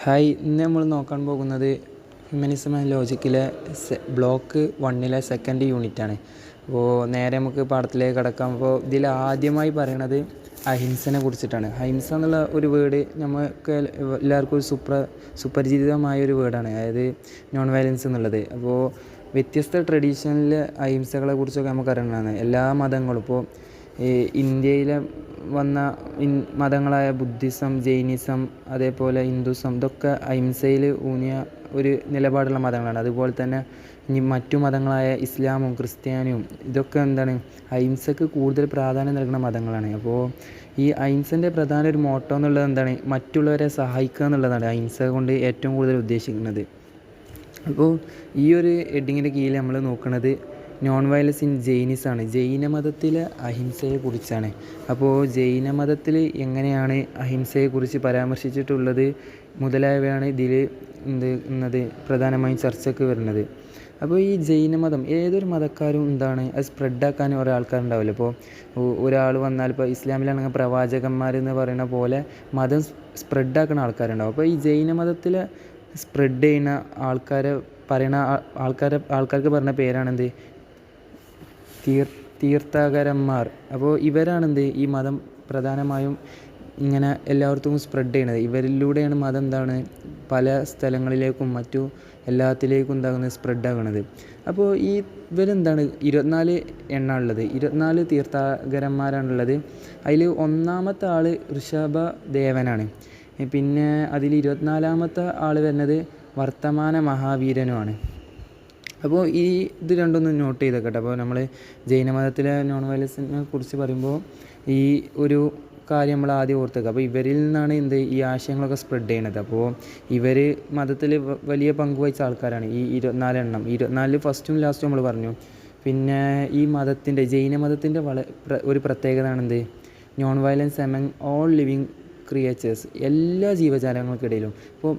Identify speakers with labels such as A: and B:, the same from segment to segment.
A: Hi, ഇന്ന് നമ്മൾ നോക്കാൻ പോകുന്നത് ഹ്യൂമനിസം ആൻഡ് ലോജിക്കിലെ ബ്ലോക്ക് 1 സെക്കൻഡ് യൂണിറ്റാണ്. അപ്പോൾ നേരെ നമുക്ക് പാഠത്തിലേക്ക് കടക്കാം. അപ്പോൾ ഇതിൽ ആദ്യമായി പറയണത് അഹിംസനെ കുറിച്ചിട്ടാണ്. അഹിംസ എന്നുള്ള ഒരു വേർഡ് നമുക്ക് എല്ലാവർക്കും ഒരു സുപരിചിതമായ ഒരു വേർഡാണ്, അതായത് നോൺ വയലൻസ് എന്നുള്ളത്. അപ്പോൾ വ്യത്യസ്ത ട്രഡീഷണൽ അഹിംസകളെ കുറിച്ചൊക്കെ നമുക്ക് അറിയുന്നതാണ്. എല്ലാ മതങ്ങളും ഇപ്പോൾ ഇന്ത്യയിൽ വന്ന മതങ്ങളായ ബുദ്ധിസം, ജൈനിസം, അതേപോലെ ഹിന്ദുസം, ഇതൊക്കെ അഹിംസയിൽ ഊന്നിയ ഒരു നിലപാടുള്ള മതങ്ങളാണ്. അതുപോലെ തന്നെ ഇനി മറ്റു മതങ്ങളായ ഇസ്ലാമും ക്രിസ്ത്യാനിയും ഇതൊക്കെ എന്താണ്, അഹിംസക്ക് കൂടുതൽ പ്രാധാന്യം നൽകുന്ന മതങ്ങളാണ്. അപ്പോൾ ഈ അഹിംസൻ്റെ പ്രധാന ഒരു മോട്ടോ എന്നുള്ളത് എന്താണ്, മറ്റുള്ളവരെ സഹായിക്കുക എന്നുള്ളതാണ് അഹിംസ കൊണ്ട് ഏറ്റവും കൂടുതൽ ഉദ്ദേശിക്കുന്നത്. അപ്പോൾ ഈ ഒരു ഹെഡിങ്ങിൻ്റെ കീഴിൽ നമ്മൾ നോക്കുന്നത് നോൺ വയലൻസ് ഇൻ ജൈനിസാണ്. ജൈനമതത്തിലെ അഹിംസയെക്കുറിച്ചാണ്. അപ്പോൾ ജൈനമതത്തിൽ എങ്ങനെയാണ് അഹിംസയെക്കുറിച്ച് പരാമർശിച്ചിട്ടുള്ളത് മുതലായവയാണ് ഇതിൽ പ്രധാനമായും ചർച്ചയ്ക്ക് വരുന്നത്. അപ്പോൾ ഈ ജൈനമതം ഏതൊരു മതക്കാരും എന്താണ്, അത് സ്പ്രെഡാക്കാൻ കുറേ ആൾക്കാരുണ്ടാവില്ല. ഇപ്പോൾ ഒരാൾ വന്നാൽ, ഇപ്പോൾ ഇസ്ലാമിലാണെങ്കിൽ പ്രവാചകന്മാരെന്ന് പറയുന്ന പോലെ മതം സ്പ്രെഡാക്കുന്ന ആൾക്കാരുണ്ടാവും. അപ്പോൾ ഈ ജൈനമതത്തിൽ സ്പ്രെഡ് ചെയ്യുന്ന ആൾക്കാർക്ക് പറഞ്ഞ പേരാണെന്ത്, തീർത്ഥാടകന്മാർ. അപ്പോൾ ഇവരാണെന്ത്, ഈ മതം പ്രധാനമായും ഇങ്ങനെ എല്ലായിടത്തും സ്പ്രെഡ് ചെയ്യണത്. ഇവരിലൂടെയാണ് മതം എന്താണ് പല സ്ഥലങ്ങളിലേക്കും മറ്റു എല്ലാത്തിലേക്കും എന്താകുന്നത്, സ്പ്രെഡാകണത്. അപ്പോൾ ഇവരെന്താണ് 24 എണ്ണമുള്ളത്, 24 തീർത്ഥാടകന്മാരാണുള്ളത്. അതിൽ ഒന്നാമത്തെ ആൾ ഋഷഭദേവനാണ്. പിന്നെ അതിൽ 24ാമത്തെ ആൾ വരുന്നത് വർത്തമാന മഹാവീരനുമാണ്. അപ്പോൾ ഇത് രണ്ടൊന്ന് നോട്ട് ചെയ്തേക്കട്ടെ. അപ്പോൾ നമ്മൾ ജൈനമതത്തിലെ നോൺ വയലൻസിനെ കുറിച്ച് പറയുമ്പോൾ ഈ ഒരു കാര്യം നമ്മൾ ആദ്യം ഓർത്തേക്കുക. അപ്പോൾ ഇവരിൽ നിന്നാണ് ഈ ആശയങ്ങളൊക്കെ സ്പ്രെഡ് ചെയ്യണത്. അപ്പോൾ ഇവർ മതത്തിൽ വലിയ പങ്ക് വഹിച്ച ആൾക്കാരാണ്. ഈ 24 എണ്ണം, 24 ഫസ്റ്റും ലാസ്റ്റും നമ്മൾ പറഞ്ഞു. പിന്നെ ഈ ജൈനമതത്തിൻ്റെ ഒരു പ്രത്യേകത ആണെന്ത്, non violence among all living creatures, എല്ലാ ജീവജാലങ്ങൾക്കിടയിലും. ഇപ്പോൾ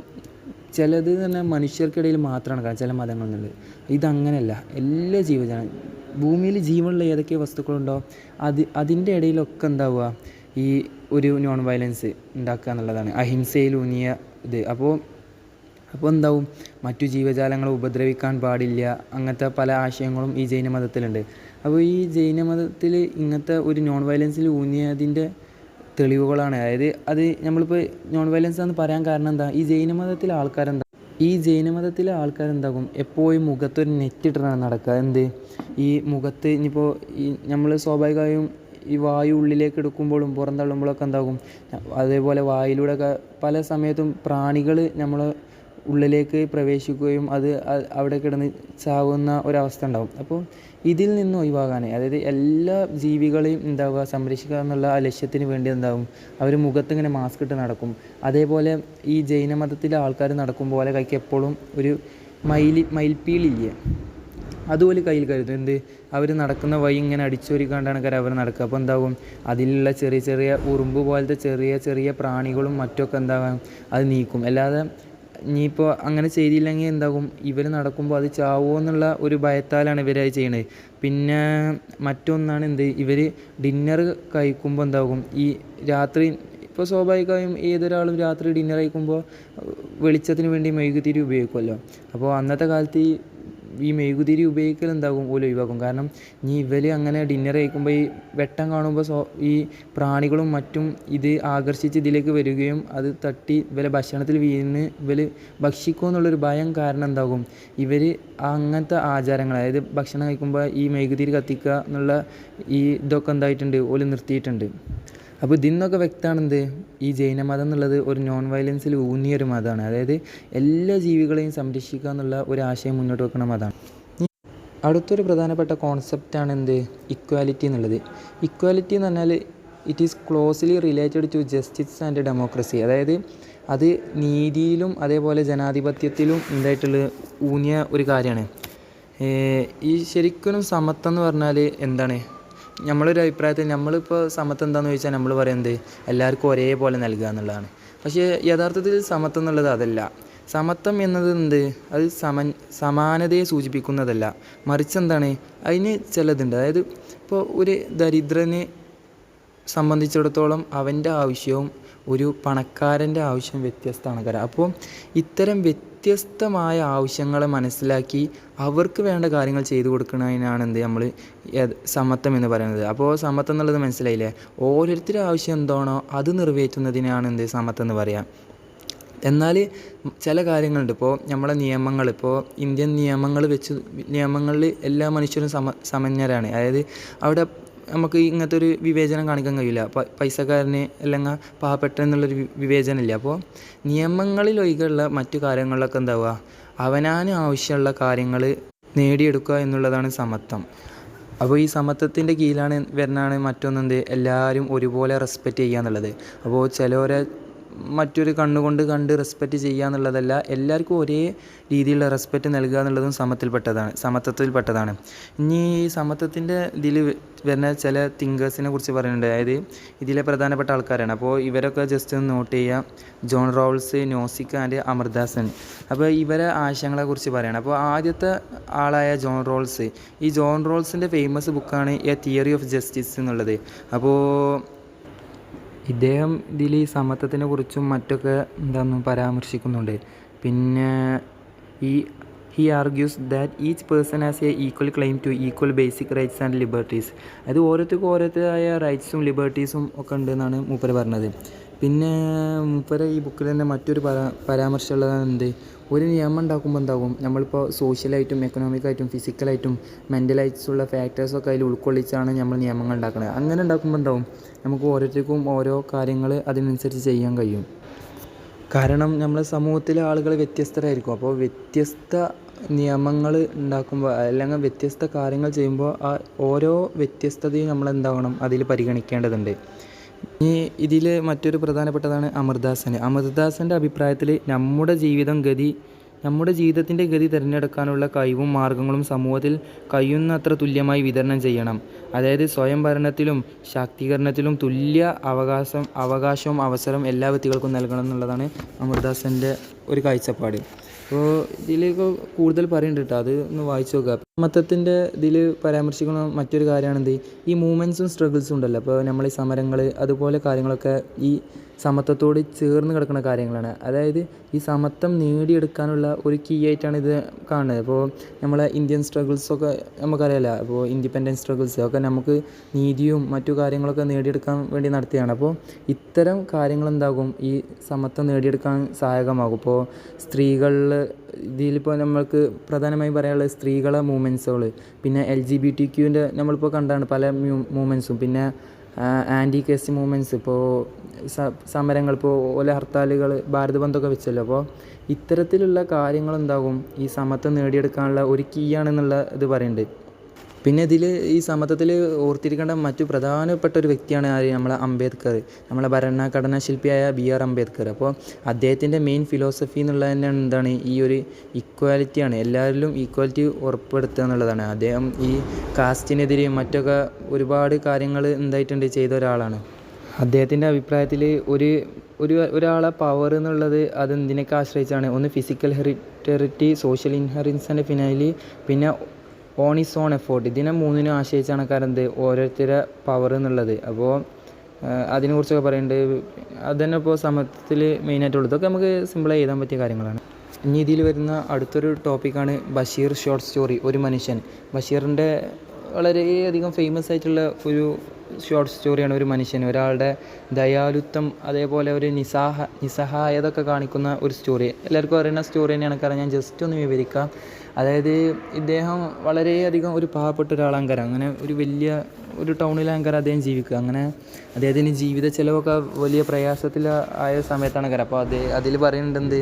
A: ചിലത് തന്നെ മനുഷ്യർക്കിടയിൽ മാത്രമാണ് കാണുക, ചില മതങ്ങളെന്നുള്ളത്. ഇതങ്ങനെയല്ല, എല്ലാ ജീവജാലം, ഭൂമിയിൽ ജീവനുള്ള ഏതൊക്കെ വസ്തുക്കളുണ്ടോ അതിൻ്റെ ഇടയിലൊക്കെ എന്താവുക, ഈ ഒരു നോൺ വയലൻസ് ഉണ്ടാക്കുക എന്നുള്ളതാണ് അഹിംസയിലൂന്നിയ ഇത്. അപ്പോൾ എന്താവും, മറ്റു ജീവജാലങ്ങളെ ഉപദ്രവിക്കാൻ പാടില്ല, അങ്ങനത്തെ പല ആശയങ്ങളും ഈ ജൈനമതത്തിലുണ്ട്. അപ്പോൾ ഈ ജൈനമതത്തിൽ ഇങ്ങനത്തെ ഒരു നോൺ വയലൻസിൽ ഊന്നിയതിൻ്റെ തെളിവുകളാണ്. അതായത് അത് നമ്മളിപ്പോൾ നോൺ വയലൻസ് എന്ന് പറയാൻ കാരണം എന്താ, ഈ ജൈനമതത്തിലെ ആൾക്കാരെന്താകും എപ്പോഴും മുഖത്തൊരു നെറ്റിട്ടാണ് നടക്കുക. ഈ മുഖത്ത് ഇനിയിപ്പോൾ നമ്മൾ സ്വാഭാവികമായും ഈ വായു ഉള്ളിലേക്ക് എടുക്കുമ്പോഴും പുറന്തള്ളുമ്പോഴൊക്കെ എന്താകും, അതേപോലെ വായിലൂടെയൊക്കെ പല സമയത്തും പ്രാണികൾ നമ്മൾ ഉള്ളിലേക്ക് പ്രവേശിക്കുകയും അത് അവിടെ കിടന്ന് ചാവുന്ന ഒരവസ്ഥ ഉണ്ടാകും. അപ്പോൾ ഇതിൽ നിന്ന് ഒഴിവാകാൻ, അതായത് എല്ലാ ജീവികളെയും സംരക്ഷിക്കുക എന്നുള്ള ആ ലക്ഷ്യത്തിന് വേണ്ടി അവർ മുഖത്തിങ്ങനെ മാസ്ക് ഇട്ട് നടക്കും. അതേപോലെ ഈ ജൈനമതത്തിലെ ആൾക്കാർ നടക്കും പോലെ കൈക്ക് എപ്പോഴും ഒരു മയിൽപ്പീലില്ലേ, അതുപോലെ കയ്യിൽ കരുതും. അവർ നടക്കുന്ന വഴി ഇങ്ങനെ അടിച്ചൊരുക്കാണ്ടാണ് അവർ നടക്കുക. അപ്പോൾ അതിലുള്ള ചെറിയ ചെറിയ ഉറുമ്പ് പോലത്തെ ചെറിയ ചെറിയ പ്രാണികളും മറ്റൊക്കെ അത് നീക്കും. അല്ലാതെ ഇനിയിപ്പോൾ അങ്ങനെ ചെയ്തില്ലെങ്കിൽ ഇവർ നടക്കുമ്പോൾ അത് ചാവുമോ എന്നുള്ള ഒരു ഭയത്താലാണ് ഇവരത് ചെയ്യണത്. പിന്നെ മറ്റൊന്നാണ് ഇവർ ഡിന്നർ കഴിക്കുമ്പോൾ ഈ രാത്രി, ഇപ്പോൾ സ്വാഭാവികമായും ഏതൊരാളും രാത്രി ഡിന്നർ കഴിക്കുമ്പോൾ വെളിച്ചത്തിന് വേണ്ടി മെഴുകുതിരി ഉപയോഗിക്കുമല്ലോ. അപ്പോൾ അന്നത്തെ കാലത്ത് ഈ മെഴുകുതിരി ഉപയോഗിക്കൽ ഓല് ഒഴിവാക്കും. കാരണം ഇവർ അങ്ങനെ ഡിന്നർ കഴിക്കുമ്പോൾ ഈ വെട്ടം കാണുമ്പോൾ ഈ പ്രാണികളും മറ്റും ഇത് ആകർഷിച്ച് ഇതിലേക്ക് വരികയും അത് തട്ടി ഇവരെ ഭക്ഷണത്തിൽ വീണ് ഇവർ ഭക്ഷിക്കുമോ എന്നുള്ളൊരു ഭയം കാരണം ഇവർ അങ്ങനത്തെ ആചാരങ്ങൾ, അതായത് ഭക്ഷണം കഴിക്കുമ്പോൾ ഈ മെഴുകുതിരി കത്തിക്കുക എന്നുള്ള ഇതൊക്കെ ഓല് നിർത്തിയിട്ടുണ്ട്. അപ്പോൾ ഇതിൽ നിന്നൊക്കെ വ്യക്തമാണ് ഈ ജൈനമതം എന്നുള്ളത് ഒരു നോൺ വയലൻസിൽ ഊന്നിയൊരു മതമാണ്. അതായത് എല്ലാ ജീവികളെയും സംരക്ഷിക്കുക എന്നുള്ള ഒരു ആശയം മുന്നോട്ട് വെക്കുന്ന മതമാണ്. അടുത്തൊരു പ്രധാനപ്പെട്ട കോൺസെപ്റ്റാണ് ഇക്വാലിറ്റി എന്നുള്ളത്. ഇക്വാലിറ്റി എന്ന് പറഞ്ഞാൽ it is closely related to justice and democracy. അതായത് അത് നീതിയിലും അതേപോലെ ജനാധിപത്യത്തിലും ഊന്നിയ ഒരു കാര്യമാണ്. ഈ ശരിക്കും സമത്വം എന്ന് പറഞ്ഞാൽ എന്താണ്, നമ്മളൊരു അഭിപ്രായത്തിൽ നമ്മളിപ്പോൾ സമത്വം എന്താണെന്ന് ചോദിച്ചാൽ നമ്മൾ പറയുന്നത് എല്ലാവർക്കും ഒരേപോലെ നൽകുക എന്നുള്ളതാണ്. പക്ഷേ യഥാർത്ഥത്തിൽ സമത്വം എന്നുള്ളത് അതല്ല. സമത്വം എന്നത് അത് സമാനതയെ സൂചിപ്പിക്കുന്നതല്ല, മറിച്ച് അതിന് ചിലതുണ്ട്. അതായത് ഇപ്പോൾ ഒരു ദരിദ്രന് സംബന്ധിച്ചിടത്തോളം അവൻ്റെ ആവശ്യവും ഒരു പണക്കാരൻ്റെ ആവശ്യം വ്യത്യസ്തമാണ് കാരണം. അപ്പോൾ ഇത്തരം വ്യത്യസ്തമായ ആവശ്യങ്ങളെ മനസ്സിലാക്കി അവർക്ക് വേണ്ട കാര്യങ്ങൾ ചെയ്തു കൊടുക്കുന്നതിനാണ് നമ്മൾ സമത്വം എന്ന് പറയുന്നത്. അപ്പോൾ സമത്വം എന്നുള്ളത് മനസ്സിലായില്ലേ? ഓരോരുത്തരുടെ ആവശ്യം എന്താണോ അത് നിറവേറ്റുന്നതിനാണ് സമത്വം എന്ന് പറയാം. എന്നാൽ ചില കാര്യങ്ങളുണ്ട്. ഇപ്പോൾ നമ്മളെ നിയമങ്ങൾ, ഇപ്പോൾ ഇന്ത്യൻ നിയമങ്ങൾ വെച്ച് നിയമങ്ങളിൽ എല്ലാ മനുഷ്യരും സമന്വരാണ്. അതായത് അവിടെ നമുക്ക് ഇങ്ങനത്തെ ഒരു വിവേചനം കാണിക്കാൻ കഴിയില്ല. പൈസക്കാരന് അല്ലെങ്കിൽ പാവപ്പെട്ട എന്നുള്ളൊരു വിവേചനമില്ല. അപ്പോൾ നിയമങ്ങളിൽ ഒഴികെയുള്ള മറ്റു കാര്യങ്ങളിലൊക്കെ എന്താവുക, അവനാന് ആവശ്യമുള്ള കാര്യങ്ങൾ നേടിയെടുക്കുക എന്നുള്ളതാണ് സമത്വം. അപ്പോൾ ഈ സമത്വത്തിൻ്റെ കീഴിലാണ് വരുന്നതാണ് മറ്റൊന്നെന്ത്, എല്ലാവരും ഒരുപോലെ റെസ്പെക്റ്റ് ചെയ്യുക എന്നുള്ളത്. അപ്പോൾ ചിലവരെ മറ്റൊരു കണ്ണുകൊണ്ട് കണ്ട് റെസ്പെക്റ്റ് ചെയ്യുക എന്നുള്ളതല്ല, എല്ലാവർക്കും ഒരേ രീതിയിലുള്ള റെസ്പെക്റ്റ് നൽകുക എന്നുള്ളതും സമത്വത്തിൽപ്പെട്ടതാണ്. ഇനി ഈ സമത്വത്തിൻ്റെ ഇതിൽ വരുന്ന ചില തിങ്കേഴ്സിനെ കുറിച്ച് പറയുന്നുണ്ട്. അതായത് ഇതിലെ പ്രധാനപ്പെട്ട ആൾക്കാരാണ്. അപ്പോൾ ഇവരൊക്കെ ജസ്റ്റ് ഒന്ന് നോട്ട് ചെയ്യുക. ജോൺ റോൾസ്, നോസിക്ക ആൻഡ് അമർദാസൻ. അപ്പോൾ ഇവരെ ആശയങ്ങളെക്കുറിച്ച് പറയുകയാണ്. അപ്പോൾ ആദ്യത്തെ ആളായ ജോൺ റോൾസ്, ഈ ജോൺ റോൾസിൻ്റെ ഫേമസ് ബുക്കാണ് എ തിയറി ഓഫ് ജസ്റ്റിസ് എന്നുള്ളത്. അപ്പോൾ ഇദ്ദേഹം ഇതിൽ ഈ സമത്വത്തിനെ കുറിച്ചും മറ്റൊക്കെ പരാമർശിക്കുന്നുണ്ട്. പിന്നെ he argues that each person has A equal claim two equal basic rights and liberties. അത് ഓരോരുത്തർക്കും ഓരോരുത്തരായ റൈറ്റ്സും ലിബർട്ടീസും ഒക്കെ ഉണ്ടെന്നാണ് മൂപ്പര് പറഞ്ഞത്. പിന്നെ മൂപ്പര് ഈ ബുക്കിൽ തന്നെ മറ്റൊരു പരാമർശമുള്ളത് ഒരു നിയമം ഉണ്ടാക്കുമ്പോൾ എന്താകും, നമ്മളിപ്പോൾ സോഷ്യലായിട്ടും എക്കണോമിക്കായിട്ടും ഫിസിക്കലായിട്ടും മെൻ്റലായിട്ടുള്ള ഫാക്ടേഴ്സൊക്കെ അതിൽ ഉൾക്കൊള്ളിച്ചാണ് നമ്മൾ നിയമങ്ങൾ ഉണ്ടാക്കുന്നത്. അങ്ങനെ ഉണ്ടാക്കുമ്പോൾ എന്താകും, നമുക്ക് ഓരോരുത്തർക്കും ഓരോ കാര്യങ്ങൾ അതിനനുസരിച്ച് ചെയ്യാൻ കഴിയും. കാരണം നമ്മളെ സമൂഹത്തിലെ ആളുകൾ വ്യത്യസ്തരായിരിക്കും. അപ്പോൾ വ്യത്യസ്ത നിയമങ്ങൾ ഉണ്ടാക്കുമ്പോൾ അല്ലെങ്കിൽ വ്യത്യസ്ത കാര്യങ്ങൾ ചെയ്യുമ്പോൾ ആ ഓരോ വ്യത്യസ്തതയും നമ്മളെന്താവണം അതിൽ പരിഗണിക്കേണ്ടതുണ്ട്. ഇനി ഇതിൽ മറ്റൊരു പ്രധാനപ്പെട്ടതാണ് അമൃതദാസൻ്റെ അഭിപ്രായത്തിൽ നമ്മുടെ ജീവിതത്തിൻ്റെ ഗതി തിരഞ്ഞെടുക്കാനുള്ള കഴിവും മാർഗങ്ങളും സമൂഹത്തിൽ കഴിയുന്നത്ര തുല്യമായി വിതരണം ചെയ്യണം. അതായത് സ്വയം ഭരണത്തിലും ശാക്തീകരണത്തിലും തുല്യ അവകാശവും അവസരം എല്ലാ വ്യക്തികൾക്കും നൽകണം എന്നുള്ളതാണ് അമൃതദാസൻ്റെ ഒരു കാഴ്ചപ്പാട്. അപ്പോൾ ഇതിലേക്ക് കൂടുതൽ പറയുന്നുണ്ട് കേട്ടോ, അത് ഒന്ന് വായിച്ചു നോക്കുക. സമത്വത്തിൻ്റെ ഇതിൽ പരാമർശിക്കുന്ന മറ്റൊരു കാര്യമാണെന്ത്, ഈ മൂവ്മെൻറ്റ്സും സ്ട്രഗിൾസും ഉണ്ടല്ലോ. അപ്പോൾ നമ്മൾ ഈ സമരങ്ങൾ അതുപോലെ കാര്യങ്ങളൊക്കെ ഈ സമത്വത്തോട് ചേർന്ന് കിടക്കുന്ന കാര്യങ്ങളാണ്. അതായത് ഈ സമത്വം നേടിയെടുക്കാനുള്ള ഒരു കീ ആയിട്ടാണ് ഇത് കാണുന്നത്. അപ്പോൾ നമ്മളെ ഇന്ത്യൻ സ്ട്രഗിൾസൊക്കെ നമുക്കറിയാമല്ലോ. അപ്പോൾ ഇൻഡിപെൻഡൻസ് സ്ട്രഗിൾസ് ഒക്കെ നമുക്ക് നീതിയും മറ്റു കാര്യങ്ങളൊക്കെ നേടിയെടുക്കാൻ വേണ്ടി നടത്തിയാണ്. അപ്പോൾ ഇത്തരം കാര്യങ്ങൾ എന്താകും, ഈ സമത്വം നേടിയെടുക്കാൻ സഹായകമാകും. ഇപ്പോൾ സ്ത്രീകളിൽ ഇതിലിപ്പോൾ നമ്മൾക്ക് പ്രധാനമായും പറയാനുള്ളത് സ്ത്രീകളെ മൂവ്മെൻറ്റ്സുകൾ, പിന്നെ LGBTQ നമ്മളിപ്പോൾ കണ്ടാണ് പല മൂവ്മെൻറ്റ്സും, പിന്നെ ആൻറ്റി കേസ്റ്റ് മൂവ്മെൻറ്റ്സ്, ഇപ്പോൾ സമരങ്ങൾ, ഇപ്പോൾ ഓല ഹർത്താലുകൾ, ഭാരത് ബന്ധമൊക്കെ വെച്ചല്ലോ. അപ്പോൾ ഇത്തരത്തിലുള്ള കാര്യങ്ങളെന്താകും ഈ സമത്വം നേടിയെടുക്കാനുള്ള ഒരു കീ ആണെന്നുള്ള ഇത് പറയുന്നുണ്ട്. പിന്നെ ഇതിൽ ഈ സമത്വത്തിൽ ഓർത്തിരിക്കേണ്ട മറ്റു പ്രധാനപ്പെട്ട ഒരു വ്യക്തിയാണ് നമ്മളെ അംബേദ്കർ, നമ്മളെ ഭരണഘടനാ ശില്പിയായ BR അംബേദ്കർ. അപ്പോൾ അദ്ദേഹത്തിൻ്റെ മെയിൻ ഫിലോസഫി എന്നുള്ളത് തന്നെ എന്താണ്, ഈ ഒരു ഇക്വാലിറ്റിയാണ്, എല്ലാവരിലും ഈക്വാലിറ്റി ഉറപ്പെടുത്തുക എന്നുള്ളതാണ്. അദ്ദേഹം ഈ കാസ്റ്റിനെതിരെയും മറ്റൊക്കെ ഒരുപാട് കാര്യങ്ങൾ ചെയ്ത ഒരാളാണ്. അദ്ദേഹത്തിൻ്റെ അഭിപ്രായത്തിൽ ഒരാളെ പവർ എന്നുള്ളത് അതെന്തിനൊക്കെ ആശ്രയിച്ചാണ്, ഒന്ന് physical heredity, social inheritance and finale, പിന്നെ ഓൺ ഈസ് ഓൺ എഫോർട്ട്. ഇതിനെ മൂന്നിനും ആശ്രയിച്ചാണ് ഓരോരുത്തരുടെ പവർ എന്നുള്ളത്. അപ്പോൾ അതിനെക്കുറിച്ചൊക്കെ പറയുന്നുണ്ട്. അതുതന്നെ ഇപ്പോൾ സമത്വത്തിൽ മെയിനായിട്ടുള്ളത് ഇതൊക്കെ നമുക്ക് സിമ്പിളായി എഴുതാൻ പറ്റിയ കാര്യങ്ങളാണ്. ഇനി ഇതിൽ വരുന്ന അടുത്തൊരു ടോപ്പിക്കാണ് ബഷീർ ഷോർട്ട് സ്റ്റോറി, ഒരു മനുഷ്യൻ. ബഷീറിൻ്റെ വളരെയധികം ഫേമസ് ആയിട്ടുള്ള ഒരു ഷോർട്ട് സ്റ്റോറിയാണ് ഒരു മനുഷ്യൻ, ഒരാളുടെ ദയാലുത്വം അതേപോലെ ഒരു നിസ്സഹായത ഒക്കെ കാണിക്കുന്ന ഒരു സ്റ്റോറി. എല്ലാവർക്കും അറിയുന്ന സ്റ്റോറി തന്നെയാണ്. കാരണം ഞാൻ ജസ്റ്റ് ഒന്ന് വിവരിക്കാം. അതായത് ഇദ്ദേഹം വളരെയധികം ഒരു പാവപ്പെട്ട ഒരാളാങ്കരം, അങ്ങനെ ഒരു വലിയ ഒരു ടൗണിലാങ്കരം അദ്ദേഹം ജീവിക്കുക. അങ്ങനെ അദ്ദേഹത്തിന് ജീവിത ചിലവൊക്കെ വലിയ പ്രയാസത്തിൽ ആയ സമയത്താണ് കരം. അപ്പോൾ അതിൽ പറയുന്നുണ്ട്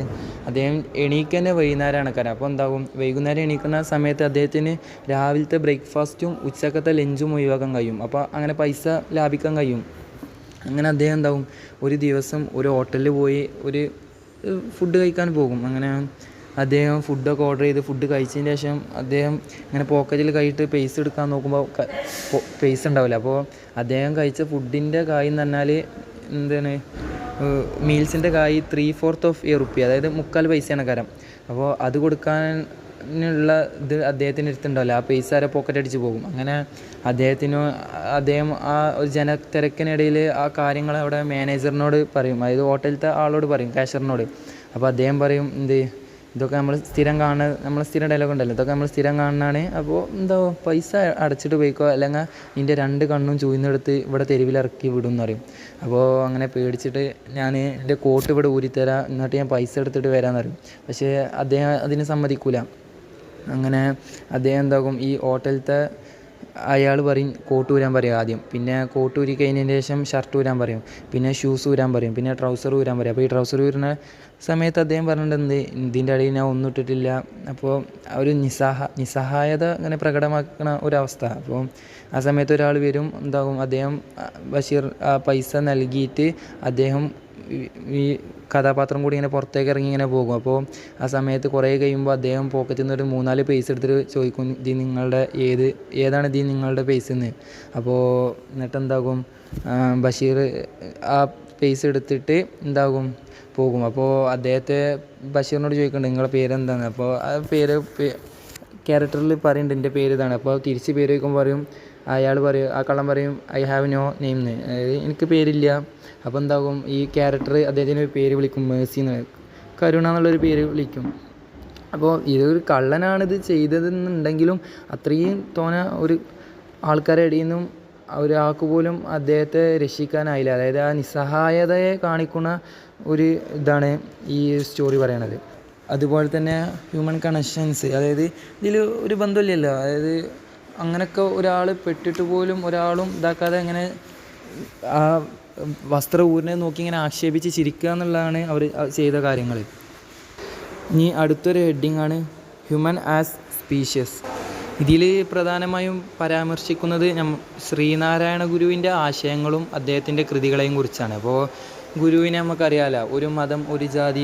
A: അദ്ദേഹം എണീക്കന്നെ വൈകുന്നേരമാണ് കരം. അപ്പോൾ എന്താകും, വൈകുന്നേരം എണീക്കുന്ന സമയത്ത് അദ്ദേഹത്തിന് രാവിലത്തെ ബ്രേക്ക്ഫാസ്റ്റും ഉച്ചക്കത്തെ ലഞ്ചും ഒഴിവാക്കാൻ കഴിയും. അപ്പോൾ അങ്ങനെ പൈസ ലാഭിക്കാൻ കഴിയും. അങ്ങനെ അദ്ദേഹം എന്താകും, ഒരു ദിവസം ഒരു ഹോട്ടലിൽ പോയി ഒരു ഫുഡ് കഴിക്കാൻ പോകും. അങ്ങനെ അദ്ദേഹം ഫുഡൊക്കെ ഓർഡർ ചെയ്ത് ഫുഡ് കഴിച്ചതിന് ശേഷം അദ്ദേഹം ഇങ്ങനെ പോക്കറ്റിൽ കൈയിട്ട് പൈസ എടുക്കാൻ നോക്കുമ്പോൾ പൈസ ഉണ്ടാവില്ല. അപ്പോൾ അദ്ദേഹം കഴിച്ച ഫുഡിൻ്റെ കായ് എന്ന് പറഞ്ഞാൽ മീൽസിൻ്റെ കായ് 3/4 റുപ്പി, അതായത് 3/4 പൈസയാണ് കരം. അപ്പോൾ അത് കൊടുക്കാൻ പൈസനുള്ള ഇത് അദ്ദേഹത്തിൻ്റെ അടുത്തുണ്ടാവില്ല, ആ പൈസ ആരെ പോക്കറ്റ് അടിച്ച് പോകും. അങ്ങനെ അദ്ദേഹം ആ ഒരു ജനത്തിരക്കിനിടയിൽ ആ കാര്യങ്ങൾ അവിടെ മാനേജറിനോട് പറയും, അതായത് ഹോട്ടലിലത്തെ ആളോട് പറയും, കാഷ്യറിനോട്. അപ്പോൾ അദ്ദേഹം പറയും ഇതൊക്കെ നമ്മൾ സ്ഥിരം ഡയലോഗ് ഉണ്ടല്ലോ, ഇതൊക്കെ നമ്മൾ സ്ഥിരം കാണുന്നതാണ്. അപ്പോൾ പൈസ അടച്ചിട്ട് പോയിക്കോ, അല്ലെങ്കിൽ നിൻ്റെ 2 കണ്ണും ചൂഴ്ന്നെടുത്ത് ഇവിടെ തെരുവിലിറക്കി വിടും എന്ന് പറയും. അപ്പോൾ അങ്ങനെ പേടിച്ചിട്ട് ഞാൻ എൻ്റെ കോട്ട് ഇവിടെ ഊരിത്തരാം, എന്നിട്ട് ഞാൻ പൈസ എടുത്തിട്ട് വരാമെന്ന് പറയും. പക്ഷേ അദ്ദേഹം അതിന് സമ്മതിക്കില്ല. അങ്ങനെ അദ്ദേഹം എന്താകും, ഈ ഹോട്ടലിലത്തെ അയാൾ പറയും കോട്ട് ഊരാൻ പറയും ആദ്യം, പിന്നെ കോട്ട് ഊരി കഴിഞ്ഞതിന് ശേഷം ഷർട്ട് ഊരാൻ പറയും, പിന്നെ ഷൂസ് ഊരാൻ പറയും, പിന്നെ ട്രൗസർ ഊരാൻ പറയും. അപ്പോൾ ഈ ട്രൗസർ ഊരുന്ന സമയത്ത് അദ്ദേഹം പറഞ്ഞിട്ടുണ്ട് ഇതിൻ്റെ ഇടയിൽ ഞാൻ ഒന്നും ഇട്ടിട്ടില്ല. അപ്പോൾ ഒരു നിസ്സഹായത അങ്ങനെ പ്രകടമാക്കുന്ന ഒരവസ്ഥ. അപ്പോൾ ആ സമയത്ത് ഒരാൾ വരും, അദ്ദേഹം ബഷീർ ആ പൈസ നൽകിയിട്ട് അദ്ദേഹം ഈ കഥാപാത്രം കൂടി ഇങ്ങനെ പുറത്തേക്ക് ഇറങ്ങി ഇങ്ങനെ പോകും. അപ്പോൾ ആ സമയത്ത് കുറേ കഴിയുമ്പോൾ അദ്ദേഹം പോക്കറ്റിൽ നിന്ന് ഒരു 3-4 പൈസ എടുത്തിട്ട് ചോദിക്കും, ഏതാണ് നിങ്ങളുടെ പൈസ എന്ന്. അപ്പോൾ എന്നിട്ട് ബഷീർ ആ പൈസ എടുത്തിട്ട് പോകും. അപ്പോൾ അദ്ദേഹത്തെ ബഷീറിനോട് ചോദിക്കുന്നുണ്ട് നിങ്ങളുടെ പേരെന്താണ്. അപ്പോൾ ആ ക്യാരക്ടറിൽ പറയുന്നുണ്ട് എൻ്റെ പേര് ഇതാണ്. അപ്പോൾ തിരിച്ച് പേര് ചോദിക്കുമ്പോൾ ആ കള്ളൻ പറയും ഐ ഹാവ് നോ നെയിം എന്ന്, അതായത് എനിക്ക് പേരില്ല. അപ്പോൾ ഈ ക്യാരക്ടർ അദ്ദേഹത്തിന് ഒരു പേര് വിളിക്കും, മേഴ്സി എന്ന്, കരുണ എന്നുള്ളൊരു പേര് വിളിക്കും. അപ്പോൾ ഇതൊരു കള്ളനാണിത് ചെയ്തതെന്നുണ്ടെങ്കിലും അത്രയും ഒരു ആൾക്കാരുടെ ഇടയിൽ നിന്നും ഒരാൾക്ക് പോലും അദ്ദേഹത്തെ രക്ഷിക്കാനായില്ല. അതായത് ആ നിസ്സഹായതയെ കാണിക്കുന്ന ഒരു ഇതാണ് ഈ സ്റ്റോറി പറയണത്. അതുപോലെ തന്നെ ഹ്യൂമൻ കണക്ഷൻസ്, അതായത് ഇതിൽ ഒരു ബന്ധമില്ലല്ലോ, അതായത് അങ്ങനെയൊക്കെ ഒരാൾ പെട്ടിട്ട് പോലും ഒരാളും ഇതാക്കാതെ ഇങ്ങനെ ആ വസ്ത്ര ഊരിനെ നോക്കി ഇങ്ങനെ ആക്ഷേപിച്ച് ചിരിക്കുക എന്നുള്ളതാണ് അവർ ചെയ്ത കാര്യങ്ങൾ. ഇനി അടുത്തൊരു ഹെഡിങ് ആണ് ഹ്യൂമൻ ആസ് സ്പീഷ്യസ്. ഇതിൽ പ്രധാനമായും പരാമർശിക്കുന്നത് ശ്രീനാരായണ ഗുരുവിൻ്റെ ആശയങ്ങളും അദ്ദേഹത്തിൻ്റെ കൃതികളെയും കുറിച്ചാണ്. അപ്പോൾ ഗുരുവിനെ നമുക്കറിയാമല്ലോ, ഒരു മതം, ഒരു ജാതി,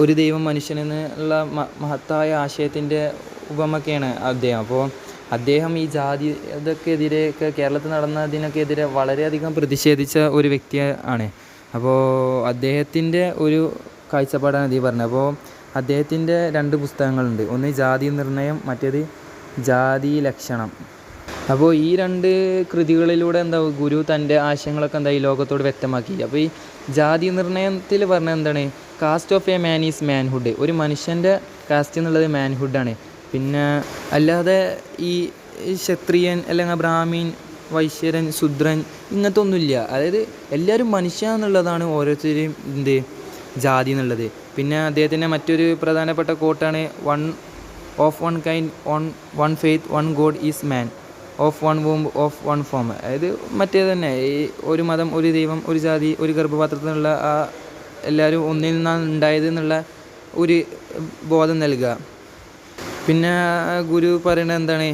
A: ഒരു ദൈവം, മനുഷ്യനെന്നുള്ള മഹത്തായ ആശയത്തിൻ്റെ ഉപമയൊക്കെയാണ് അദ്ദേഹം. അപ്പോൾ അദ്ദേഹം ഈ ജാതി ഇതൊക്കെതിരെയൊക്കെ കേരളത്തിൽ നടന്നതിനൊക്കെതിരെ വളരെയധികം പ്രതിഷേധിച്ച ഒരു വ്യക്തിയാണ്. അപ്പോൾ അദ്ദേഹത്തിൻ്റെ ഒരു കാഴ്ചപ്പാടാണ് ഇതിൽ പറഞ്ഞത്. അപ്പോൾ അദ്ദേഹത്തിൻ്റെ 2 പുസ്തകങ്ങളുണ്ട്, ഒന്ന് ജാതി നിർണയം, മറ്റേത് ജാതി ലക്ഷണം. അപ്പോൾ ഈ 2 കൃതികളിലൂടെ ഗുരു തൻ്റെ ആശയങ്ങളൊക്കെ ഈ ലോകത്തോട് വ്യക്തമാക്കി. അപ്പോൾ ഈ ജാതി നിർണയത്തിൽ പറഞ്ഞത് എന്താണ്, caste of a man is manhood, ഒരു മനുഷ്യൻ്റെ കാസ്റ്റ് എന്നുള്ളത് മാൻഹുഡാണ്. പിന്നെ അല്ലാതെ ഈ ക്ഷത്രിയൻ അല്ലെങ്കിൽ ബ്രാഹ്മീൻ, വൈശ്യരൻ, ശൂദ്രൻ ഇങ്ങനത്തെ ഒന്നുമില്ല. അതായത് എല്ലാവരും മനുഷ്യ എന്നുള്ളതാണ് ഓരോരുത്തരെയും ജാതി എന്നുള്ളത്. പിന്നെ അദ്ദേഹത്തിൻ്റെ മറ്റൊരു പ്രധാനപ്പെട്ട കോട്ടാണ് one kind, one faith, one god is man, of one womb, of one form. അതായത് മറ്റേ തന്നെ ഈ ഒരു മതം, ഒരു ദൈവം, ഒരു ജാതി, ഒരു ഗർഭപാത്രത്തിൽ നിന്നുള്ള ആ എല്ലാവരും ഒന്നിൽ നിന്നാണ് ഉണ്ടായത് എന്നുള്ള ഒരു ബോധം നൽകുക. പിന്നെ ഗുരു പറയുന്നത് എന്താണ്,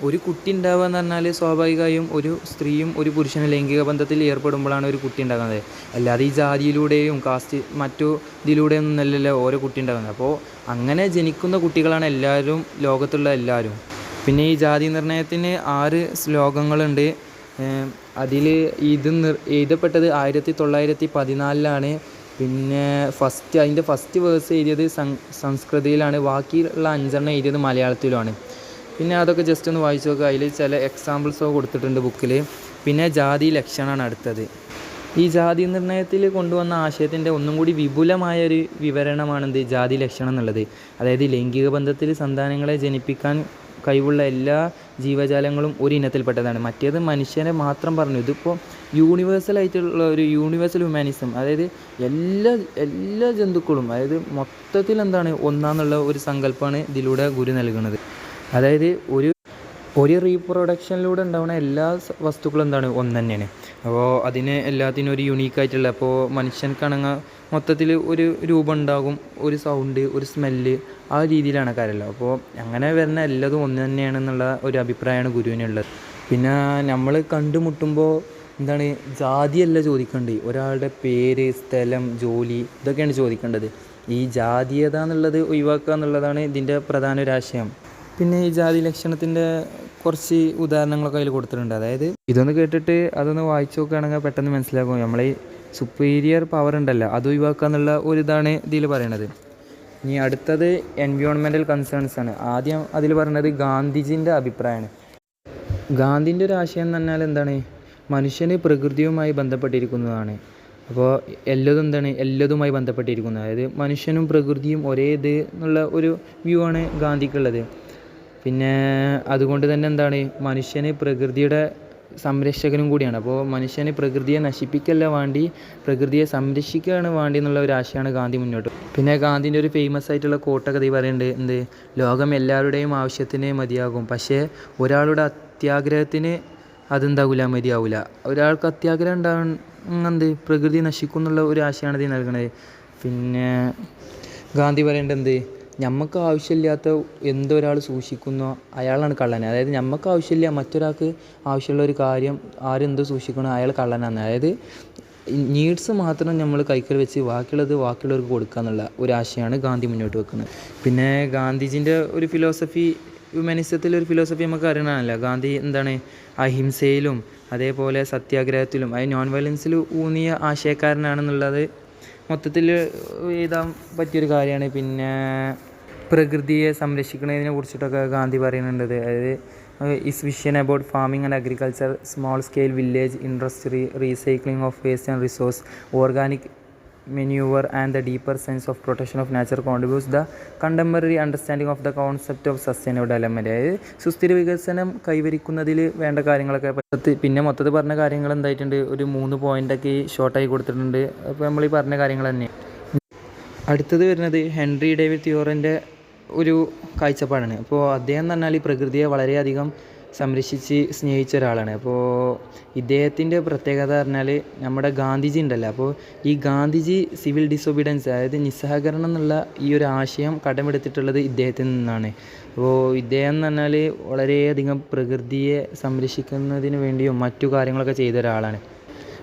A: ഒരു കുട്ടി ഉണ്ടാവുക എന്ന് പറഞ്ഞാൽ സ്വാഭാവികമായും ഒരു സ്ത്രീയും ഒരു പുരുഷനും ലൈംഗിക ബന്ധത്തിൽ ഏർപ്പെടുമ്പോഴാണ് ഒരു കുട്ടി ഉണ്ടാകുന്നത്. അല്ലാതെ ഈ ജാതിയിലൂടെയും കാസ്റ്റ് മറ്റു ഇതിലൂടെയൊന്നും നല്ലല്ലോ ഓരോ കുട്ടി ഉണ്ടാകുന്നത്. അപ്പോൾ അങ്ങനെ ജനിക്കുന്ന കുട്ടികളാണ് എല്ലാവരും, ലോകത്തുള്ള എല്ലാവരും. പിന്നെ ഈ ജാതി നിർണയത്തിന് 6 ശ്ലോകങ്ങളുണ്ട്. അതിൽ എഴുതപ്പെട്ടത് 1914 പിന്നെ അതിൻ്റെ ഫസ്റ്റ് വേഴ്സ് എഴുതിയത് സംസ്കൃതത്തിലാണ്, ബാക്കിയുള്ള 5 എഴുതിയത് മലയാളത്തിലുമാണ്. പിന്നെ അതൊക്കെ ജസ്റ്റ് ഒന്ന് വായിച്ച് നോക്കുക, അതിൽ ചില എക്സാമ്പിൾസൊക്കെ കൊടുത്തിട്ടുണ്ട് ബുക്കിൽ. പിന്നെ ജാതി ലക്ഷണമാണ് അടുത്തത്. ഈ ജാതി നിർണയത്തിൽ കൊണ്ടുവന്ന ആശയത്തിൻ്റെ ഒന്നും കൂടി വിപുലമായൊരു വിവരണമാണ് ജാതി ലക്ഷണം എന്നുള്ളത്. അതായത് ലൈംഗിക ബന്ധത്തിൽ സന്താനങ്ങളെ ജനിപ്പിക്കാൻ കഴിവുള്ള എല്ലാ ജീവജാലങ്ങളും ഒരു ഇനത്തിൽപ്പെട്ടതാണ്. മറ്റേത് മനുഷ്യനെ മാത്രം പറഞ്ഞു. ഇതിപ്പോൾ യൂണിവേഴ്സലായിട്ടുള്ള ഒരു യൂണിവേഴ്സൽ ഹ്യൂമാനിസം, അതായത് എല്ലാ ജന്തുക്കളും, അതായത് മൊത്തത്തിൽ ഒന്നാന്നുള്ള ഒരു സങ്കല്പമാണ് ഇതിലൂടെ ഗുരു നൽകുന്നത്. അതായത് ഒരു റീപ്രൊഡക്ഷനിലൂടെ ഉണ്ടാവുന്ന എല്ലാ വസ്തുക്കളും ഒന്ന് തന്നെയാണ്. അപ്പോൾ അതിന് എല്ലാത്തിനും ഒരു യുണീക്കായിട്ടുള്ള, അപ്പോൾ മനുഷ്യൻക്കാണെങ്കിൽ മൊത്തത്തിൽ ഒരു രൂപം ഉണ്ടാകും, ഒരു സൗണ്ട്, ഒരു സ്മെല്ല്, ആ രീതിയിലാണ് കാര്യമല്ലോ. അപ്പോൾ അങ്ങനെ വരുന്ന എല്ലാതും ഒന്ന് തന്നെയാണെന്നുള്ള ഒരു അഭിപ്രായമാണ് ഗുരുവിനുള്ളത്. പിന്നെ നമ്മൾ കണ്ടുമുട്ടുമ്പോൾ ജാതിയല്ല ചോദിക്കേണ്ടത്, ഒരാളുടെ പേര്, സ്ഥലം, ജോലി, ഇതൊക്കെയാണ് ചോദിക്കേണ്ടത്. ഈ ജാതീയത എന്നുള്ളത് ഒഴിവാക്കുക എന്നുള്ളതാണ് ഇതിൻ്റെ പ്രധാന ഒരു ആശയം. പിന്നെ ഈ ജാതി ലക്ഷണത്തിൻ്റെ കുറച്ച് ഉദാഹരണങ്ങളൊക്കെ അതിൽ കൊടുത്തിട്ടുണ്ട്. അതായത് ഇതൊന്ന് കേട്ടിട്ട് അതൊന്ന് വായിച്ചു നോക്കുകയാണെങ്കിൽ പെട്ടെന്ന് മനസ്സിലാക്കും. നമ്മളെ ഈ സുപ്പീരിയർ പവർ ഉണ്ടല്ലോ, അത് ഒഴിവാക്കുക എന്നുള്ള ഒരിതാണ് ഇതിൽ പറയണത്. ഇനി അടുത്തത് എൻവിയോൺമെൻറ്റൽ കൺസേൺസ് ആണ്. ആദ്യം അതിൽ പറഞ്ഞത് ഗാന്ധിജിൻ്റെ അഭിപ്രായമാണ്. ഗാന്ധിൻ്റെ ഒരു ആശയം എന്ന് പറഞ്ഞാൽ എന്താണ്, മനുഷ്യന് പ്രകൃതിയുമായി ബന്ധപ്പെട്ടിരിക്കുന്നതാണ്. അപ്പോൾ എല്ലാതുമായി ബന്ധപ്പെട്ടിരിക്കുന്നത്, അതായത് മനുഷ്യനും പ്രകൃതിയും ഒരേ ഇത് എന്നുള്ള ഒരു വ്യൂ ആണ് ഗാന്ധിക്കുള്ളത്. പിന്നെ അതുകൊണ്ട് തന്നെ മനുഷ്യന് പ്രകൃതിയുടെ സംരക്ഷകനും കൂടിയാണ്. അപ്പോൾ മനുഷ്യന് പ്രകൃതിയെ നശിപ്പിക്കല്ല വേണ്ടി, പ്രകൃതിയെ സംരക്ഷിക്കുകയാണ് വേണ്ടി എന്നുള്ള ഒരു ആശയമാണ് ഗാന്ധി മുന്നോട്ട്. പിന്നെ ഗാന്ധിൻ്റെ ഒരു ഫേമസ് ആയിട്ടുള്ള കോട്ടൊക്കെ ഈ പറയുന്നുണ്ട്, ലോകം എല്ലാവരുടെയും ആവശ്യത്തിന് മതിയാകും, പക്ഷേ ഒരാളുടെ അത്യാഗ്രഹത്തിന് മതിയാവില്ല. ഒരാൾക്ക് അത്യാഗ്രഹം ഉണ്ടാകും പ്രകൃതി നശിക്കും എന്നുള്ള ഒരു ആശയമാണ് ഇത് നൽകുന്നത്. പിന്നെ ഗാന്ധി പറയേണ്ടത് നമുക്ക് ആവശ്യമില്ലാത്ത എന്തൊരാൾ സൂക്ഷിക്കുന്നോ അയാളാണ് കള്ളൻ. അതായത് നമുക്ക് ആവശ്യമില്ല, മറ്റൊരാൾക്ക് ആവശ്യമുള്ള ഒരു കാര്യം ആരെന്ത് സൂക്ഷിക്കണോ അയാൾ കള്ളനാണ്. അതായത് നീഡ്സ് മാത്രം നമ്മൾ കൈക്കൽ വെച്ച് ബാക്കിയുള്ളവർക്ക് കൊടുക്കുക എന്നുള്ള ഒരു ആശയമാണ് ഗാന്ധി മുന്നോട്ട് വെക്കുന്നത്. പിന്നെ ഗാന്ധിജിൻ്റെ ഒരു ഫിലോസഫി, ഹ്യൂമനിസത്തിലൊരു ഫിലോസഫി നമുക്ക് അറിയണമല്ലോ. ഗാന്ധി അഹിംസയിലും അതേപോലെ സത്യാഗ്രഹത്തിലും നോൺ വയലൻസിൽ ഊന്നിയ ആശയക്കാരനാണെന്നുള്ളത് മൊത്തത്തിൽ എഴുതാൻ പറ്റിയൊരു കാര്യമാണ്. പിന്നെ പ്രകൃതിയെ സംരക്ഷിക്കുന്നതിനെ കുറിച്ചിട്ടൊക്കെ ഗാന്ധി പറയുന്നുണ്ട്. അതായത് is vision about farming and agriculture, small scale village industry, recycling of waste and resource, organic manure and the deeper sense of protection of nature contributes the contemporary understanding of the concept of sustainable development. അതായത് സുസ്ഥിര വികസനം കൈവരിക്കുന്നതിൽ വേണ്ട കാര്യങ്ങളൊക്കെ പിന്നെ മൊത്തത്തിൽ പറഞ്ഞ കാര്യങ്ങൾ എന്തായിട്ടുണ്ട്, ഒരു 3 പോയിൻ്റൊക്കെ ഷോർട്ടായി കൊടുത്തിട്ടുണ്ട്. അപ്പോൾ നമ്മൾ ഈ പറഞ്ഞ കാര്യങ്ങൾ തന്നെ. അടുത്തത് വരുന്നത് ഹെൻറി ഡേവിഡ് തിയോറിൻ്റെ ഒരു കാഴ്ചപ്പാടാണ്. അപ്പോൾ അദ്ദേഹം എന്ന് പറഞ്ഞാൽ ഈ പ്രകൃതിയെ വളരെയധികം സംരക്ഷിച്ച് സ്നേഹിച്ച ഒരാളാണ്. അപ്പോൾ ഇദ്ദേഹത്തിൻ്റെ പ്രത്യേകത പറഞ്ഞാൽ നമ്മുടെ ഗാന്ധിജി ഉണ്ടല്ലോ, അപ്പോൾ ഈ ഗാന്ധിജി സിവിൽ ഡിസൊബീഡിയൻസ്, അതായത് നിസ്സഹകരണം എന്നുള്ള ഈ ഒരു ആശയം കടമെടുത്തിട്ടുള്ളത് ഇദ്ദേഹത്തിൽ നിന്നാണ്. അപ്പോൾ ഇദ്ദേഹം എന്ന് പറഞ്ഞാൽ വളരെയധികം പ്രകൃതിയെ സംരക്ഷിക്കുന്നതിന് വേണ്ടിയും മറ്റു കാര്യങ്ങളൊക്കെ ചെയ്ത ഒരാളാണ്.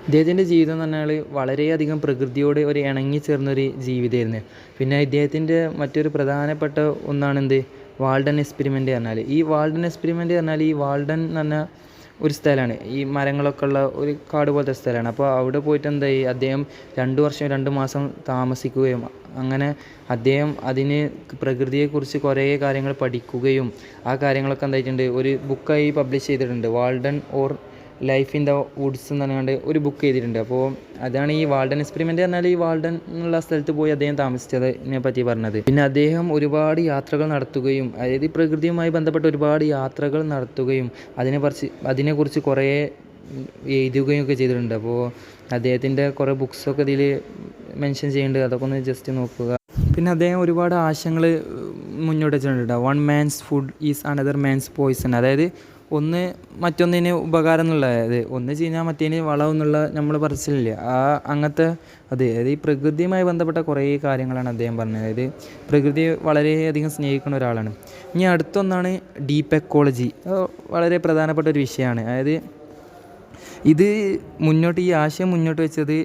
A: ഇദ്ദേഹത്തിൻ്റെ ജീവിതം എന്ന് പറഞ്ഞാൽ വളരെയധികം പ്രകൃതിയോട് ഒരു ഇണങ്ങിച്ചേർന്നൊരു ജീവിതമായിരുന്നു. പിന്നെ ഇദ്ദേഹത്തിൻ്റെ മറ്റൊരു പ്രധാനപ്പെട്ട ഒന്നാണ് വാൾഡൻ എക്സ്പെരിമെൻ്റ് പറഞ്ഞാൽ. ഈ വാൾഡൻ എക്സ്പെരിമെൻ്റ് പറഞ്ഞാൽ ഈ വാൾഡൻ എന്ന് പറഞ്ഞാൽ ഒരു സ്ഥലമാണ്, ഈ മരങ്ങളൊക്കെ ഉള്ള ഒരു കാട് പോലത്തെ സ്ഥലമാണ്. അപ്പോൾ അവിടെ പോയിട്ട് അദ്ദേഹം 2 വർഷം 2 മാസം താമസിക്കുകയും അങ്ങനെ അദ്ദേഹം അതിന് പ്രകൃതിയെക്കുറിച്ച് കുറേ കാര്യങ്ങൾ പഠിക്കുകയും ആ കാര്യങ്ങളൊക്കെ എന്തായിട്ടുണ്ട് ഒരു ബുക്കായി പബ്ലിഷ് ചെയ്തിട്ടുണ്ട്. Walden or life in the Woods എന്ന് പറഞ്ഞുകൊണ്ട് ഒരു ബുക്ക് ചെയ്തിട്ടുണ്ട്. അപ്പോൾ അതാണ് ഈ വാൾഡൻ എക്സ്പെരിമെൻ്റ് പറഞ്ഞാൽ ഈ വാൾഡൻ എന്നുള്ള സ്ഥലത്ത് പോയി അദ്ദേഹം താമസിച്ചതിനെ പറ്റി പറഞ്ഞത്. പിന്നെ അദ്ദേഹം ഒരുപാട് യാത്രകൾ നടത്തുകയും, അതായത് ഈ പ്രകൃതിയുമായി ബന്ധപ്പെട്ട ഒരുപാട് യാത്രകൾ നടത്തുകയും അതിനെക്കുറിച്ച് കുറേ എഴുതുകയും ഒക്കെ ചെയ്തിട്ടുണ്ട്. അപ്പോൾ അദ്ദേഹത്തിൻ്റെ കുറേ ബുക്സൊക്കെ ഇതിൽ മെൻഷൻ ചെയ്യുന്നുണ്ട്, അതൊക്കെ ഒന്ന് ജസ്റ്റ് നോക്കുക. പിന്നെ അദ്ദേഹം ഒരുപാട് ആശയങ്ങൾ മുന്നോട്ട് വെച്ചിട്ടുണ്ട്. 1 man's food is another man's poison. അതായത് ഒന്ന് മറ്റൊന്നിന് ഉപകാരം എന്നുള്ളത്, ഒന്ന് ചീഞ്ഞാൽ മറ്റേന് വളം എന്നുള്ള നമ്മൾ പറച്ചിലില്ല, അങ്ങനത്തെ അതായത് ഈ പ്രകൃതിയുമായി ബന്ധപ്പെട്ട കുറേ കാര്യങ്ങളാണ് അദ്ദേഹം പറഞ്ഞത്. അതായത് പ്രകൃതിയെ വളരെയധികം സ്നേഹിക്കുന്ന ഒരാളാണ്. ഇനി അടുത്തൊന്നാണ് ഡീപ്പ് എക്കോളജി. വളരെ പ്രധാനപ്പെട്ട ഒരു വിഷയമാണ്. അതായത് ഈ ആശയം മുന്നോട്ട് വെച്ചത്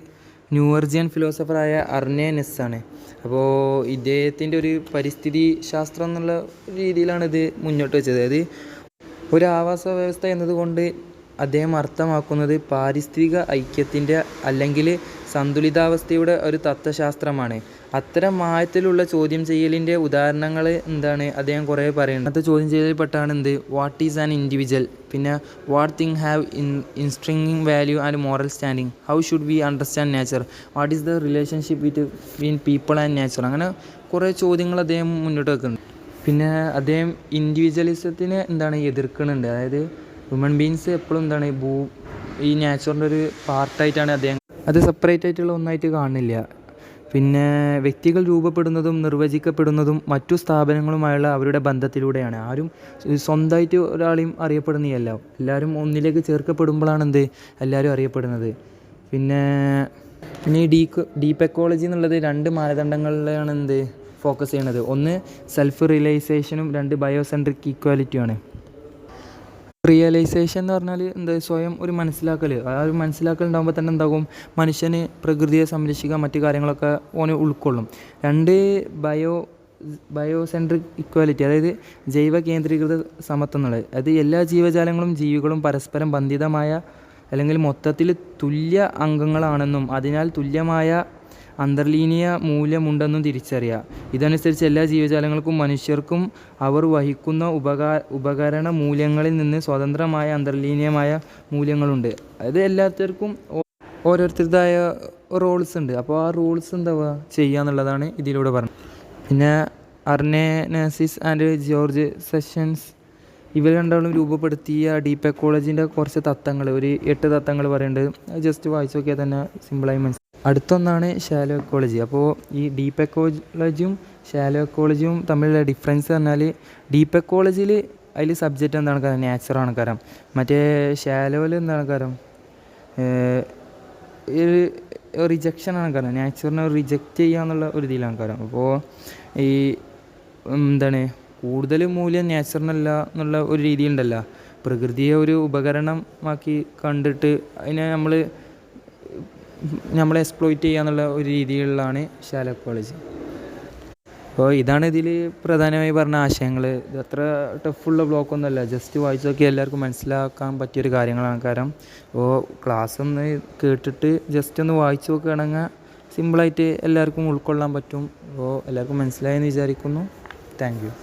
A: ന്യൂവർജിയൻ ഫിലോസഫറായ അർനെ നെസ്സാണ്. അപ്പോൾ ഇദ്ദേഹത്തിൻ്റെ ഒരു പരിസ്ഥിതി ശാസ്ത്രം എന്നുള്ള രീതിയിലാണ് ഇത് മുന്നോട്ട് വെച്ചത്. അതായത് ഒരു ആവാസ വ്യവസ്ഥ എന്നതുകൊണ്ട് അദ്ദേഹം അർത്ഥമാക്കുന്നത് പാരിസ്ഥിതിക ഐക്യത്തിൻ്റെ അല്ലെങ്കിൽ സന്തുലിതാവസ്ഥയുടെ ഒരു തത്വശാസ്ത്രമാണ്. അത്തരം ആഴത്തിലുള്ള ചോദ്യം ചെയ്യലിൻ്റെ ഉദാഹരണങ്ങൾ അദ്ദേഹം കുറേ പറയുന്നത്. അങ്ങനത്തെ ചോദ്യം ചെയ്യലിൽപ്പെട്ടാണ് വാട്ട് ഈസ് ആൻ ഇൻഡിവിജ്വൽ, പിന്നെ what thing have intrinsic value and moral standing, how should we understand nature, what is the relationship between people and nature. അങ്ങനെ കുറേ ചോദ്യങ്ങൾ അദ്ദേഹം മുന്നോട്ട് വെക്കുന്നുണ്ട്. പിന്നെ അദ്ദേഹം ഇൻഡിവിജ്വലിസത്തിനെ എതിർക്കുന്നുണ്ട്. അതായത് ഹ്യൂമൻ ബീങ്സ് എപ്പോഴും ഈ നേച്ചറിൻ്റെ ഒരു പാർട്ടായിട്ടാണ് അദ്ദേഹം, അത് സെപ്പറേറ്റ് ആയിട്ടുള്ള ഒന്നായിട്ട് കാണുന്നില്ല. പിന്നെ വ്യക്തികൾ രൂപപ്പെടുന്നതും നിർവചിക്കപ്പെടുന്നതും മറ്റു സ്ഥാപനങ്ങളുമായുള്ള അവരുടെ ബന്ധത്തിലൂടെയാണ്. ആരും സ്വന്തമായിട്ട് ഒരാളെയും അറിയപ്പെടുന്നില്ല, എല്ലാവരും ഒന്നിലേക്ക് ചേർക്കപ്പെടുമ്പോഴാണ് എല്ലാവരും അറിയപ്പെടുന്നത്. പിന്നെ ഈ ഡീപ്പ് എക്കോളജി എന്നുള്ളത് 2 മാനദണ്ഡങ്ങളിലാണ് ഫോക്കസ് ചെയ്യണത്. ഒന്ന് സെൽഫ് റിയലൈസേഷനും 2 ബയോസെൻട്രിക് ഈക്വാലിറ്റിയുമാണ്. റിയലൈസേഷൻ എന്ന് പറഞ്ഞാൽ സ്വയം ഒരു മനസ്സിലാക്കൽ. ആ ഒരു മനസ്സിലാക്കൽ ഉണ്ടാകുമ്പോൾ തന്നെ മനുഷ്യന് പ്രകൃതിയെ സംരക്ഷിക്കാൻ മറ്റു കാര്യങ്ങളൊക്കെ ഓന് ഉൾക്കൊള്ളും. 2 ബയോസെൻട്രിക് ഇക്വാലിറ്റി, അതായത് ജൈവ കേന്ദ്രീകൃത സമത്വം എന്നുള്ളത്. അത് എല്ലാ ജീവജാലങ്ങളും ജീവികളും പരസ്പരം ബന്ധിതമായ അല്ലെങ്കിൽ മൊത്തത്തിൽ തുല്യ അംഗങ്ങളാണെന്നും അതിനാൽ തുല്യമായ അന്തർലീനീയ മൂല്യമുണ്ടെന്നും തിരിച്ചറിയുക. ഇതനുസരിച്ച് എല്ലാ ജീവജാലങ്ങൾക്കും മനുഷ്യർക്കും അവർ വഹിക്കുന്ന ഉപകരണ മൂല്യങ്ങളിൽ നിന്ന് സ്വതന്ത്രമായ അന്തർലീനീയമായ മൂല്യങ്ങളുണ്ട്. അതായത് എല്ലാത്തർക്കും ഓരോരുത്തരുടേതായ റോൾസ് ഉണ്ട്. അപ്പോൾ ആ റൂൾസ് ചെയ്യുക എന്നുള്ളതാണ് ഇതിലൂടെ പറഞ്ഞത്. പിന്നെ അർനെനാസിസ് ആൻഡ് ജോർജ് സെഷൻസ് ഇവർ രണ്ടാളും രൂപപ്പെടുത്തിയ ഡീപ്പ് എക്കോളജിൻ്റെ കുറച്ച് തത്വങ്ങൾ, ഒരു 8 തത്വങ്ങൾ പറയുന്നുണ്ട്. അത് ജസ്റ്റ് വായിച്ച് നോക്കിയാൽ തന്നെ സിമ്പിളായി മനസ്സിലാവും. അടുത്തൊന്നാണ് ഷാലോ എക്കോളജി. അപ്പോൾ ഈ ഡീപ്പ് എക്കോളജിയും ഷാലോ എക്കോളജിയും തമ്മിലുള്ള ഡിഫറൻസ് പറഞ്ഞാൽ, ഡീപ്പ് എക്കോളജിയിൽ അതിൽ സബ്ജക്റ്റ് എന്താണ് കാരണം നേച്ചറാണ് കാരണം, മറ്റേ ഷാലോയിൽ എന്താണ് കാരണം റിജക്ഷനാണ് കാരണം, നേച്ചറിനെ റിജക്റ്റ് ചെയ്യുക എന്നുള്ള ഒരു ഇതിലാണ് കാരണം. അപ്പോൾ ഈ എന്താണ് കൂടുതൽ മൂല്യം നേച്ചറിനല്ല എന്നുള്ള ഒരു രീതിയുണ്ടല്ലോ, പ്രകൃതിയെ ഒരു ഉപകരണമാക്കി കണ്ടിട്ട് അതിനെ നമ്മൾ എക്സ്പ്ലോയിറ്റ് ചെയ്യുക എന്നുള്ള ഒരു രീതിയിലുള്ളതാണ് ഷാലോ എക്കോളജി. അപ്പോൾ ഇതാണ് ഇതിൽ പ്രധാനമായി പറഞ്ഞ ആശയങ്ങൾ. ഇത് അത്ര ടഫുള്ള ബ്ലോക്കൊന്നുമല്ല, ജസ്റ്റ് വായിച്ച് നോക്കി എല്ലാവർക്കും മനസ്സിലാക്കാൻ പറ്റിയൊരു കാര്യങ്ങളാണ് കാരണം. അപ്പോൾ ക്ലാസ് ഒന്ന് കേട്ടിട്ട് ജസ്റ്റ് ഒന്ന് വായിച്ച് നോക്കുകയാണെങ്കിൽ സിമ്പിളായിട്ട് എല്ലാവർക്കും ഉൾക്കൊള്ളാൻ പറ്റും. അപ്പോൾ എല്ലാവർക്കും മനസ്സിലായെന്ന് വിചാരിക്കുന്നു. Thank you.